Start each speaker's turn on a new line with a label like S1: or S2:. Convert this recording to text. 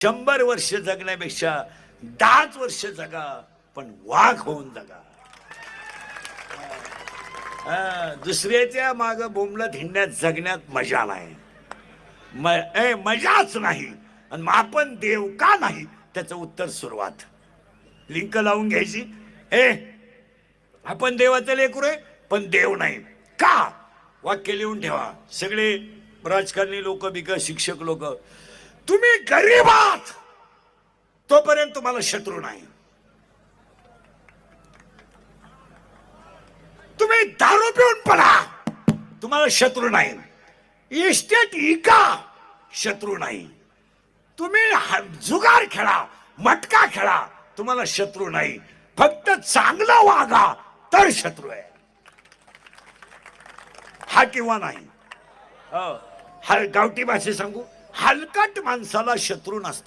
S1: 100 वर्ष जगण्यापेक्षा 10 वर्ष जगा, पण वाघ होऊन जगा. दुसऱ्याच्या माग बोंबलत हिंडण्यात जगण्यात मजा नाही, मजाच नाही. आणि मग आपण देव का नाही, त्याचं उत्तर सुरुवात लिंक लावून घ्यायची. आपण देवाचं लेकरू आहे पण देव नाही का, वाक्य लिहून ठेवा. सगळे राजकारणी लोक बिक शिक्षक लोक, तुम्ही गरीब आहात तोपर्यंत तुम्हाला शत्रू नाही. तुम्ही दारू पिऊन पडा, तुम्हाला शत्रू नाही. इस्टेट इका, शत्रू नाही. तुम्ही जुगार खेळा, मटका खेळा, तुम्हाला शत्रू नाही. फक्त चांगलं वागा तर शत्रू आहे, हा किंवा नाही. गावठी भाषेत सांगू, हलकट माणसाला शत्रू नसतात.